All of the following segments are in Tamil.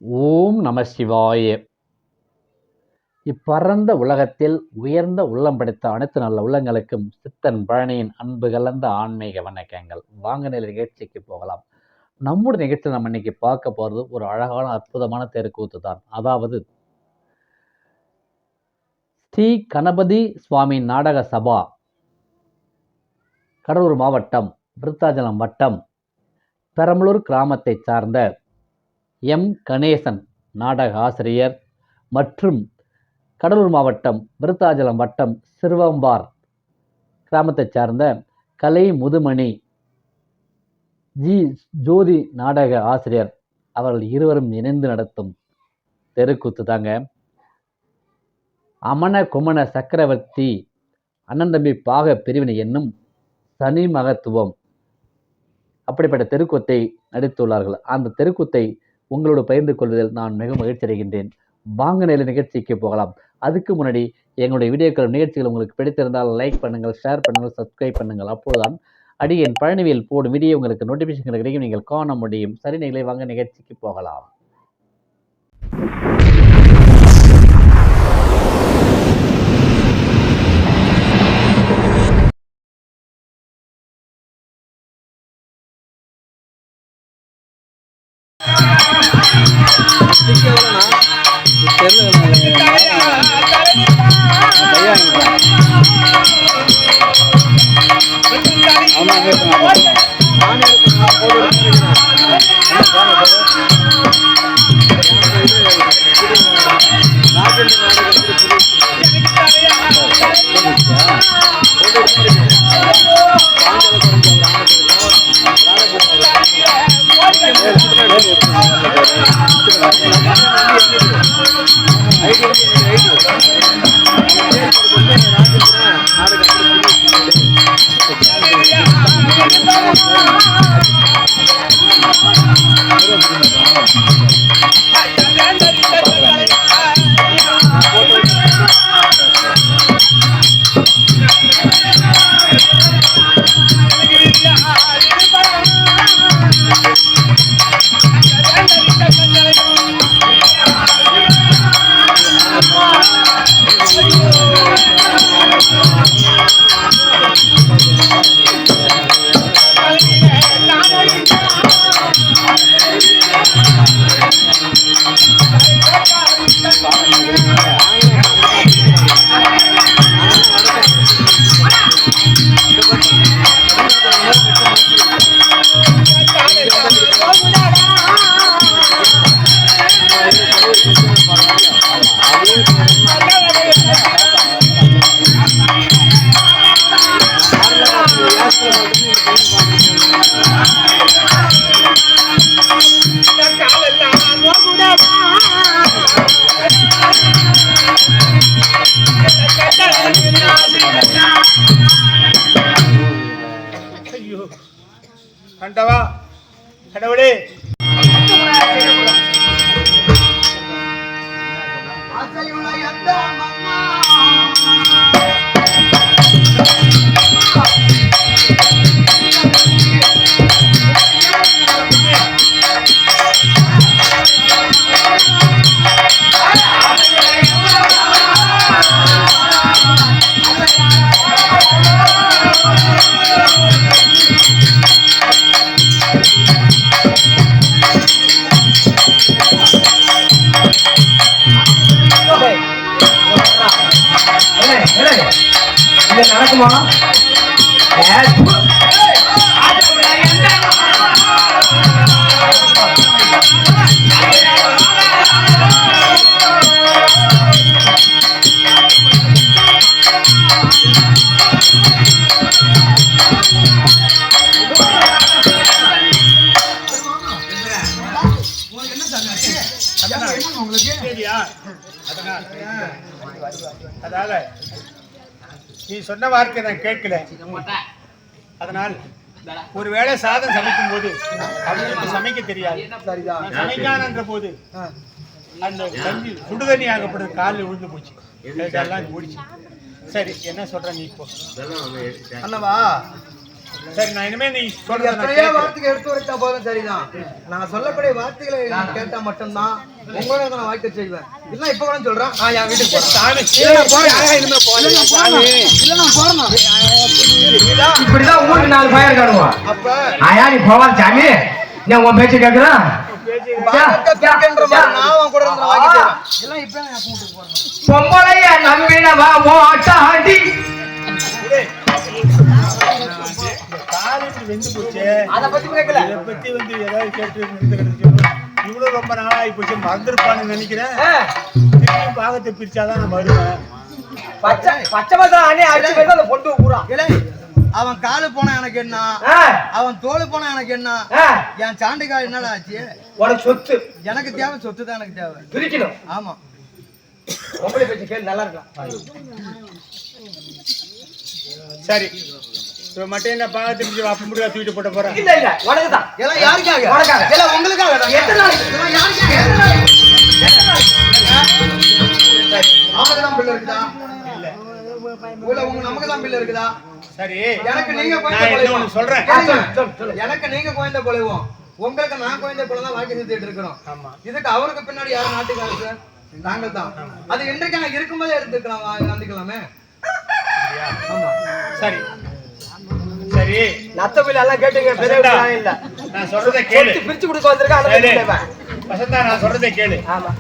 ஓம் நம சிவாய. இப்பரந்த உலகத்தில் உயர்ந்த உள்ளம் படைத்த அனைத்து நல்ல உள்ளங்களுக்கும் சித்தன் பழனியின் அன்பு கலந்த ஆன்மீக வணக்கங்கள். வாங்க நிகழ்ச்சிக்கு போகலாம். நம்முடைய நிகழ்ச்சியில் நம்ம இன்னைக்கு பார்க்க போகிறது ஒரு அழகான அற்புதமான தெருக்கூத்து தான். அதாவது ஸ்ரீ கணபதி சுவாமி நாடக சபா, கடலூர் மாவட்டம், விருத்தாச்சலம் வட்டம், பெரம்பலூர் கிராமத்தை சார்ந்த எம் கணேசன் நாடக ஆசிரியர் மற்றும் கடலூர் மாவட்டம், விருத்தாச்சலம் வட்டம், சிறுவம்பார் கிராமத்தை சார்ந்த கலை முதுமணி ஜி ஜோதி நாடக ஆசிரியர் அவர்கள் இருவரும் இணைந்து நடத்தும் தெருக்கூத்து தாங்க. அமன குமண சக்கரவர்த்தி அண்ணன் தம்பி பாக பிரிவினை என்னும் சனி மகத்துவம், அப்படிப்பட்ட தெருக்கூத்தை நடித்துள்ளார்கள். அந்த தெருக்கூத்தை உங்களோடு பகிர்ந்து கொள்வதில் நான் மிக மகிழ்ச்சி அடைகின்றேன். வாங்க நிகழ்ச்சிக்கு போகலாம். அதுக்கு முன்னாடி எங்களுடைய வீடியோக்கள் நிகழ்ச்சிகள் உங்களுக்கு பிடித்திருந்தால் லைக் பண்ணுங்கள், ஷேர் பண்ணுங்கள், சப்ஸ்கிரைப் பண்ணுங்கள். அப்போதுதான் அடியேன் பழனிவேல் போடும் வீடியோ உங்களுக்கு நோட்டிஃபிகேஷன் கிடைக்கும், நீங்கள் காண முடியும். சரி நீங்களே வாங்க நிகழ்ச்சிக்கு போகலாம். கண்டவா கடவுளே, நடக்குமா? அதால நீ சொன்ன வார்த்தை நான் கேட்கல. அதனால் ஒருவேளை சாதம் சமைக்கும் போது அவங்களுக்கு சமைக்க தெரியாது, சமைக்கானன்ற போது அந்த தண்ணி சுடு தண்ணி ஆகப்படுது, காலில் விழுந்து போச்சு, எல்லாம் ஓடிச்சு. சரி என்ன சொல்ற நீ இப்போ? அல்லவா சரி நான் இனிமே நீ சொல்ற எத்தனையோ வார்த்தைகள் எடுத்து வச்சா போதும் சரிதான். நான் சொல்லக்கூடிய வார்த்தைகளை கேட்டா மட்டும்தான் உங்களோட நான் வாய்க்க செய்வேன். இல்ல இப்ப கூட சொல்றேன். என் வீட்டுக்கு போறேன். சாமி இனிமே போறேன். இப்படிதான் ஊருக்கு 4 பையன் இருக்கானுவான். அப்ப ஆயா நீ போவான் சாமி, நீ உன் பேச்சு கேட்கலாம். நான் உன் கூட இருந்து வாய்க்க செய்வேன். இல்ல இப்ப நான் என் வீட்டுக்கு போறேன். பொம்பளைய நம்பினவா ஓட்டாடி. கால் இப்படி வெந்து போச்சு. அத பத்தி கேட்கல. இதை பத்தி வந்து ஏதாவது கேட்டு இருந்து கிடந்துச்சு. இவ்வளவு ரொம்ப நாளாகி போச்சு, மறந்துருப்பான்னு நினைக்கிறேன். திரும்பியும் பாகத்தை பிரிச்சாதான் நான் வருவேன். பச்சை மசாலா அணி அடிச்சு போய் அந்த பொண்டு ஊறான். இல்ல அவன் காலு போனா எனக்கு என்ன, அவன் தோல் போனா எனக்கு என்ன, என் சாண்டிக்கால் என்னடா ஆச்சு? உனக்கு சொத்து எனக்கு தேவை, சொத்து தான் எனக்கு தேவை. பிரிக்கணும். ஆமா பொம்பளை பேச்சு கேள்வி நல்லா இருக்கலாம். சரி இப்ப மட்டும் என்ன பாகத்தை பிரிச்சு அப்ப முடியா தூக்கிட்டு போட்ட போறேன். இல்ல இல்ல உனக்குதான். எல்லாம் யாருக்காக? உனக்காக. எல்லாம் உங்களுக்காக தான். எத்தனை நாளைக்கு? எல்லாம் யாருக்காக? எத்தனை நாளைக்கு? நமக்கு தான் பிள்ளை இருக்குதா? இல்ல உங்க நமக்கு தான் பிள்ளை இருக்குதா? சரி எனக்கு நீங்க நான் குழந்தை என்ன ஒண்ணு சொல்றேன். குலைவோம். எனக்கு நீங்க குழந்தை குலைவோம். உங்களுக்கு நான் குழந்தை குலை தான் வாக்கி செஞ்சுட்டு இருக்கிறோம். ஆமா. இதுக்கு அவருக்கு பின்னாடி யாரும் நாட்டுக்காரரு? நாங்கள் தான். அது இன்றைக்கு நான் இருக்கும்போதே எடுத்துக்கலாம், நம்பிக்கலாமே. ஆமா சரி சரி நத்த பிள்ளை எல்லாம் கேட்டுங்க. பெரிய விஷயம் இல்ல. நான் சொல்றதை கேளு. பிரிச்சு கொடுக்க வந்திருக்கேன். அதை சரி. பத்தி வசந்தா நான் சொல்றதை கேளு. ஆமா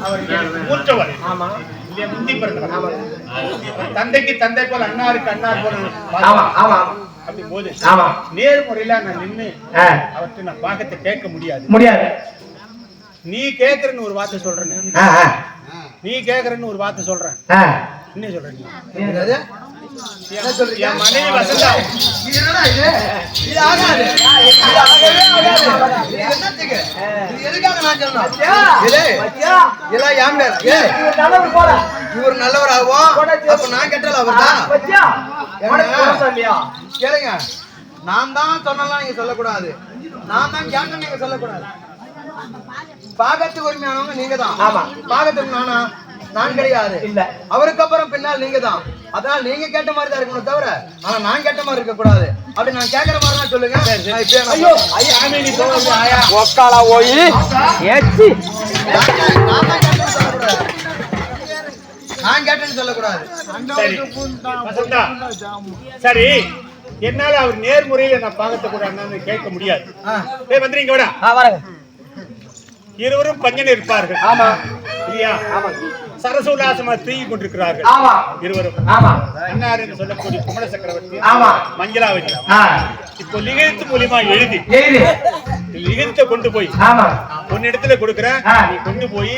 அவர் மூத்தவர் ஆமா இல்லையா, முந்தி பிறந்தவர். தந்தைக்கு தந்தை போல, அண்ணாருக்கு அண்ணார் போல ஆமா ஆமா அப்படி போது ஆமா நேர்முறையில நான் நின்று அவர்கிட்ட நான் பாகத்தை கேட்க முடியாது. முடியாது. நீ கேக்குறன்னு ஒரு வார்த்தை சொல்றேன். நீ கேக்குறன்னு ஒரு வார்த்தை சொல்றேன். என்ன சொல்றேன்? என்னது? என்ன சொல்றீங்க? என் மனைவி வசந்தா இது என்னடா இது? இது ஆகாது. இது ஆகவே ஆகாது. இது என்னத்துக்கு? இது எதுக்காக நான் சொன்னேன்? இதெல்லாம் ஏன் பேர்? இவர் நல்லவர் ஆகும். அப்ப நான் கெட்டல அவர்தான். கேளுங்க, நான் தான் சொன்னலாம் நீங்க சொல்லக்கூடாது. நான் தான் கேட்டேன் நீங்க சொல்லக்கூடாது. பாகத்துக்கு உரிமையானவங்க நீங்க தான். ஆமா. பாகத்துக்கு நானா? நான் கிடையாது. இல்ல. அவருக்கு அப்புறம் பின்னால் நீங்க தான். அதனால நீங்க கேட்ட மாதிரி தான் இருக்கணும் தவிர, ஆனா நான் கேட்ட மாதிரி இருக்க கூடாது. அப்படி நான் கேட்கற மாதிரி தான் சொல்லுங்க. ஐயோ ஐயா நீ போறது ஆயா ஒக்காலா போய் ஏச்சி நான் தான் கேட்டேன்னு சொல்லக்கூடாது. நான் கேட்டேன்னு சொல்லக்கூடாது. சரி வசந்தா சரி என்னால அவர் நேர்முறையில நான் பாகத்தை கூட அண்ணான்னு கேட்க முடியாது. வந்துறீங்க விட வரங்க. இருவரும் பஞ்சனை இருப்பார்கள். ஆமா இல்லையா? ஆமா. சரசோல்லாசமா தூங்கி கொண்டிருக்கிறார்கள். ஆமா இருவரும். ஆமா. அன்னார் என்று சொல்லக்கூடிய குமர சக்கரவர்த்தி, ஆமா, மஞ்சளாவதி. இப்போ லிகித்து மூலியமா எழுதி லிகித்த கொண்டு போய் ஆமா ஒன்னிடத்துல கொடுக்குறேன். நீ கொண்டு போய்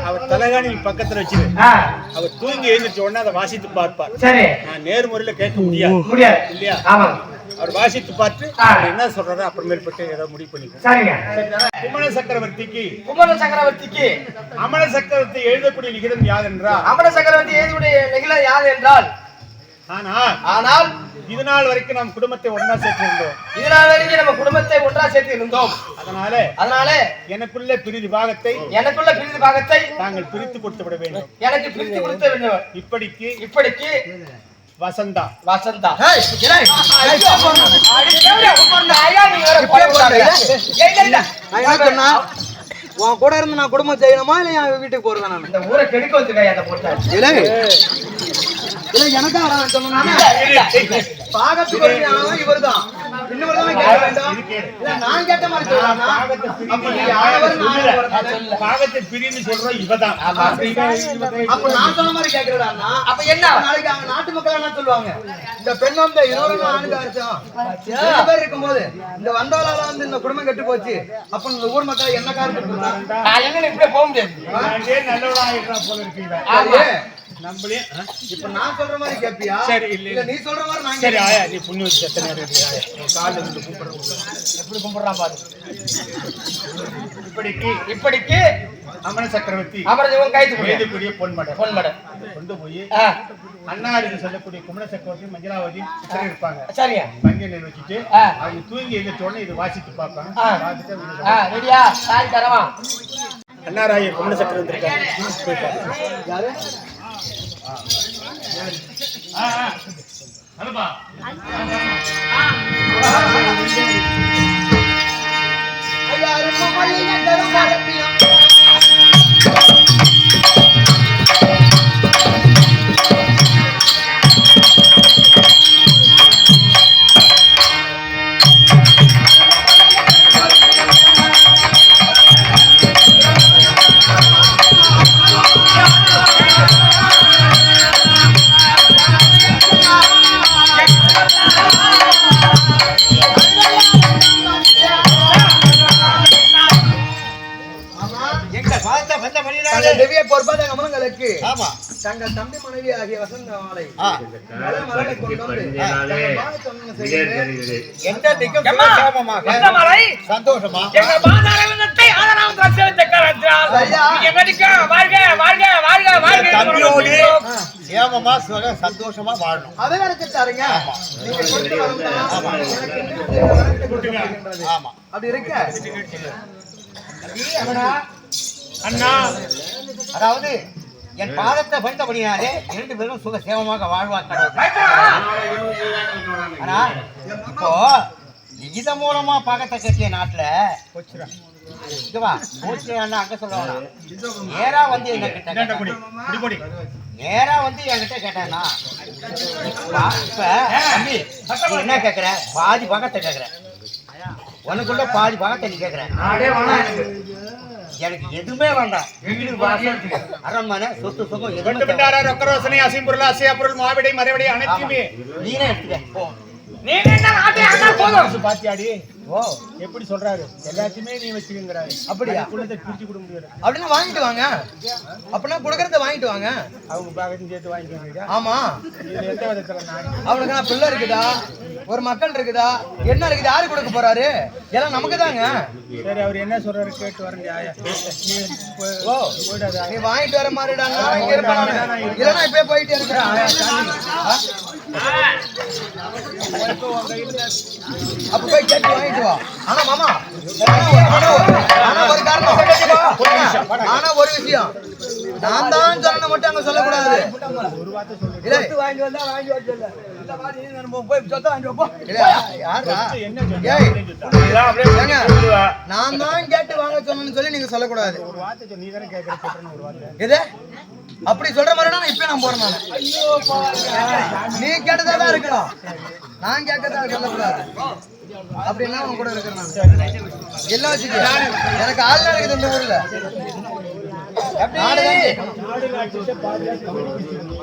அவர் தலைகாணியில் பக்கத்துல வச்சிரு. அவர் தூங்கி எழுந்திருச்ச உடனே அதை வாசித்து பார்ப்பார். சரி. நான் நேர்முறையில கேட்க முடியாது. முடியாது இல்லையா? ஆமா. அவர் வாசித்து பார்த்து அவர் என்ன சொல்றாரு அப்புறமேற்பட்டு ஏதாவது முடிவு பண்ணிக்கோ. சரிங்க. குமர சக்கரவர்த்திக்கு அமர சக்கரவர்த்தி எழுதக்கூடிய லிகிதம் யாது என்றால் அமர சக்கரவர்த்தி எழுதக்கூடிய லிகிதம் யாது என்றால் ஆனால் இது நாள் வரைக்கும் நாம் குடும்பத்தை ஒன்றா சேர்த்திருந்தோம். இதனால் வரைக்கும் நம்ம குடும்பத்தை ஒன்றா சேர்த்து இருந்தோம். அதனால எனக்குள்ள பிரிதி பாகத்தை நாங்கள் பிரித்து கொடுத்து விட வேண்டும். எனக்கு பிரித்து கொடுத்து வேண்டும். இப்படிக்கு வசந்தா உன் கூட இருந்து நான் குடும்பம் செய்யணுமா இல்ல என் வீட்டுக்கு போறதா? நான் இந்த ஊரை கெடுக்க வந்துருக்கேன் அந்த போட்டா. இல்ல எனக்கா சொன்னா பாகத்துக்கு இவர்தான். நான் கேட்ட மாதிரி பாகத்தை பிரின்னு சொல்றோம் இவதான். அப்ப நான் சொன்ன மாதிரி கேட்கிறா? அப்ப என்ன நாளைக்கு அவங்க நாட்டு மக்கள் என்ன சொல்லுவாங்க? இந்த பெண் வந்து 20 ஆண்டுக்கு அர்த்தம் பேர் இருக்கும்போது இந்த வந்தவளால வந்து இந்த குடும்பம் கெட்டு போச்சு. அப்ப இந்த ஊர் மக்கள் என்ன காரணம் இப்படியே போக முடியாது. நல்லவனா போல இருக்கீங்க. இப்ப நான் சொல்ற மாதிரி கேப்பியா? சரி இல்ல நீ சொல்ற மாதிரி நான். சரி ஆயா நீ புண்ணு வச்சு செத்த நேரம் கால இருந்து கூப்பிடுறேன். எப்படி கும்பிடுறான் பாரு. இப்படிக்கு அமர சக்கரவர்த்தி எழுதக்கூடிய பொன்மடை கொண்டு போய் அன்னாருக்கு சொல்லக்கூடிய குமர சக்கரவர்த்தி மஞ்சளாவதி இருப்பாங்க. சரியா? மஞ்சள் நெல் வச்சுட்டு அவங்க தூங்கி எழுந்தோடனே இது வாசித்து பார்ப்பாங்க. அன்னாராய குமர சக்கரவர்த்தி இருக்காங்க. தங்கள் தம்பி மனைவி ஆகிய வசந்த மாலை சந்தோஷமா சேமமா சந்தோஷமா வாழணும். அதை நினைச்சிட்டாருங்க. அப்படி இருக்க அண்ணா, அதாவது என் பாதத்தை பணிந்தபடினாலே 2 பேரும் சுக சேமமாக வாழ்வார்கள். ஆனா இப்போ லிகித மூலமா பாகத்தை கட்டிய நாட்டுல இதுவா போச்சுன்னா அங்க சொல்லுவாங்க. நேரா வந்து என்ன கிட்ட நேரா வந்து என்கிட்ட கேட்டேன்னா இப்ப தம்பி நீ என்ன கேக்குற? பாதி பாகத்தை கேக்குற. உனக்குள்ள பாதி பாகத்தை நீ கேக்குற. எனக்கு எதுவுமே வேண்டாம். அரண்மனை சொத்து சுகம் எதுவுமே ரொக்கரோசனை அசிம்பொருள் அசையாப்பொருள் மாவிடை மறைவிடை அனைத்துமே நீனே எடுத்துக்க. பாத்தியாடி எப்படி சொல்றாரு? எல்லாத்தையுமே நீ வச்சுக்கிறாரு. அப்படியா? பிரிச்சு கொடுக்க முடியாது. அப்படின்னா வாங்கிட்டு வாங்க. அப்படின்னா கொடுக்கறத வாங்கிட்டு வாங்க. அவங்க பாகத்தையும் சேர்த்து வாங்கிட்டு. ஆமா, எந்த விதத்துல அவனுக்கு நான் பிள்ளை இருக்குதா, ஒரு மக்கள் இருக்குதா, என்ன இருக்குது? யாரு கொடுக்க போறாரு? எல்லாம் நமக்கு தாங்க. சரி, அவர் என்ன சொல்றாரு கேட்டு வரேன். நீ வாங்கிட்டு வர மாதிரிடாங்க. இல்லைன்னா இப்பயே போயிட்டே இருக்கிறேன். அப்ப போய் கேட்டு வாங்கிட்டு வா. ஆனா மாமா, ஆனா ஒரு காரணம், ஆனா ஒரு விஷயம், நான் தான் சொன்ன மட்டும் அங்க சொல்லக்கூடாது. நான் தான் கேட்டு வாங்க சொன்னு சொல்லி நீங்க சொல்லக்கூடாது. இது அப்படி சொல்ற மாதிரி இப்ப நான் போறேன். நீ கேட்டதான் இருக்கணும், நான் கேட்கறதா சொல்லக்கூடாது. அப்படின்னா அவங்க கூட இருக்கிறேன். எல்லாம் வச்சுக்க, எனக்கு ஆள் இருக்குது இந்த ஊர்ல.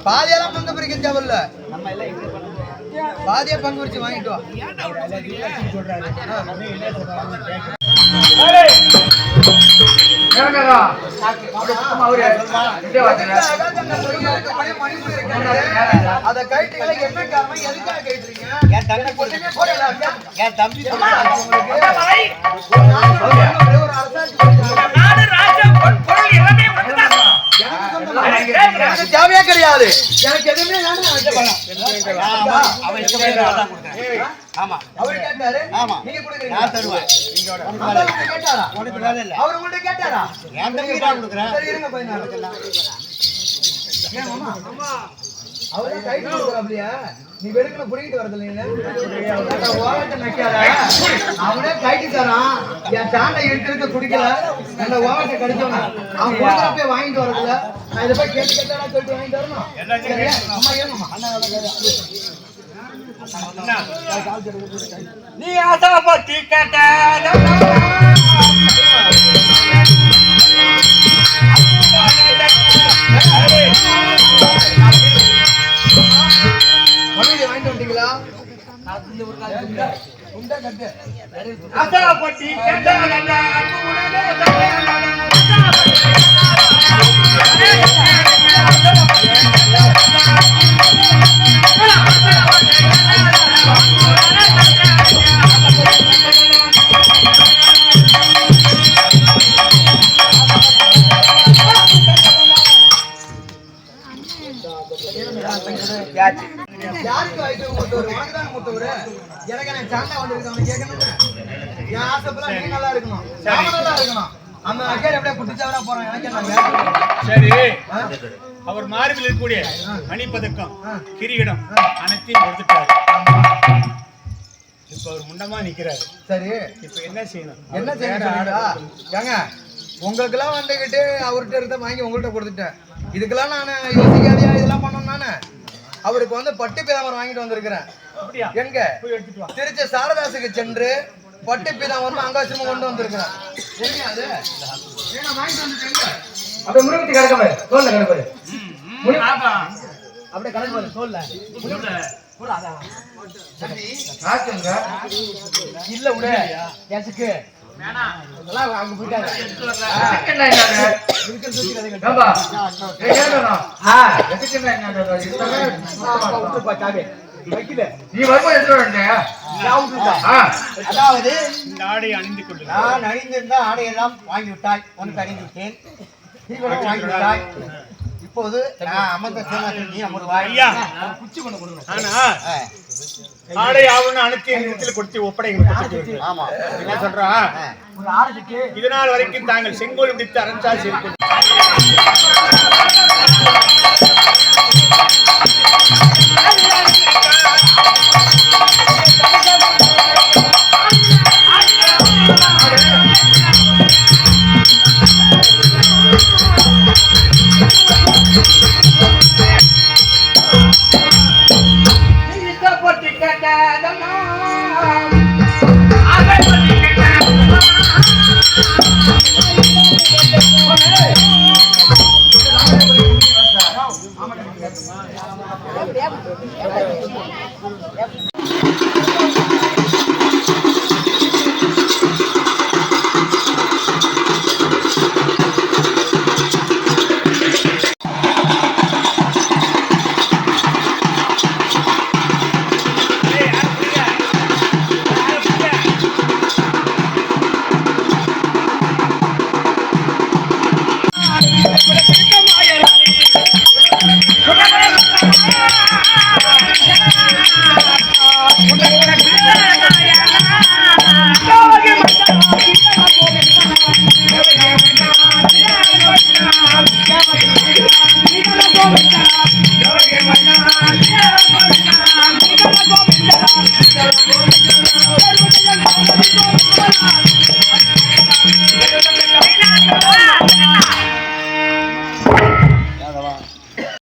பாதியெல்லாம் பங்கு பிரிக்க தேவையில்ல, பாதியா பங்கு பிரிச்சு வாங்கிட்டு வா. அத கைட்டுகளை என்ன காரணம்? எதுக்காக கைட்டுறீங்க? என் தம்பி தேவையே கிடையாது. எனக்கு எதுவுமே அவரு கேட்டாரு, நீங்க கொடுக்குறீங்க, நான் தருவேன். கேட்டாரா? உனக்கு வேலை இல்லை. அவரு உங்கள்ட்ட கேட்டாரா? என் தம்பி தான் கொடுக்குறேன். சரி இருங்க போய் நான் அவரே கைட்டு கொடுக்குறாப்லையா? நீ வெடுக்கணும் புடிக்கிட்டு வரது இல்லைங்க. ஓவட்ட நக்காத, அவனே கைட்டு தரான். என் சாண்டை எடுத்து குடிக்கல, அந்த ஓவட்ட கடிச்சோன்னா அவன் கொடுக்குறப்ப வாங்கிட்டு வரதுல நான் இதை போய் கேட்டு கேட்டாடா சொல்லிட்டு வாங்கிட்டு வரணும். சரியா? அம்மா ஏங்கம்மா நீ ஆசைப்பட்டு கேட்ட வாங்கிட்டு வந்தீங்களா? ஆசைப்பட்டு கேட்ட யாருக்கு வாய்ப்பு மூத்தவர்? உனக்குதான் மூத்தவர். எனக்கு நான் சாண்டா வந்துருக்கு, அவனை கேட்கணும். என் ஆசைப்பெல்லாம் நீ நல்லா இருக்கணும், நாம நல்லா இருக்கணும். அந்த நகையை அப்படியே குட்டிச்சவரா போறான். எனக்கு என்ன? சரி, அவர் மார்பில் இருக்கக்கூடிய மணிப்பதக்கம் கிரீடம் அனைத்தையும் கொடுத்துட்டாரு. இப்ப அவர் முண்டமா நிக்கிறாரு. சரி, இப்ப என்ன செய்யணும்? என்ன செய்யணும்? ஏங்க உங்களுக்கெல்லாம் வந்துகிட்டு அவர்கிட்ட இருந்த வாங்கி உங்கள்கிட்ட கொடுத்துட்டேன். இதுக்கெல்லாம் நான் யோசிக்காதையா இதெல்லாம் பண்ணணும். நானு அவருக்கு வந்து பட்டு பீதாமரம் வாங்கிட்டு வந்திருக்கிறேன். அப்படியா? எங்க போய் எடுத்துட்டு வா. திருச்சி சாரதாசுக்கு சென்று பட்டு பீதாமரம் அங்காசிரமம் கொண்டு வந்திருக்கிறேன். எங்க அது? ஏங்க வாங்கிட்டு வந்துட்டேன். அப்படியே முருகத்தி கிடக்க பாரு, தோல்ல கிடக்க பாரு. அப்படியே கிடக்க பாரு, தோல்ல. இல்ல விடு, எதுக்கு? அதெல்லாம் அங்க போயிட்டாங்க. அதாவது இந்த ஆடை அணிந்து கொண்டு நான் அணிந்திருந்த ஆடையெல்லாம் வாங்கி விட்டாய், உனக்கு அணிந்து விட்டேன். தீவனம் வாங்கி விட்டாய். இப்போது நான் அமர்ந்த சேனாத்தில் நீ அமர்வாய். ஐயா, குச்சி பண்ண கொடுங்க. ஆனா ஆடை ஆவணம் அனைத்து இடத்தில் கொடுத்து ஒப்படைங்க. ஆமா, என்ன சொல்றான்? ஒரு ஆளுக்கு இதனால் வரைக்கும் தாங்கள் செங்கோல் பிடித்து அரண்சாட்சி இருக்கும்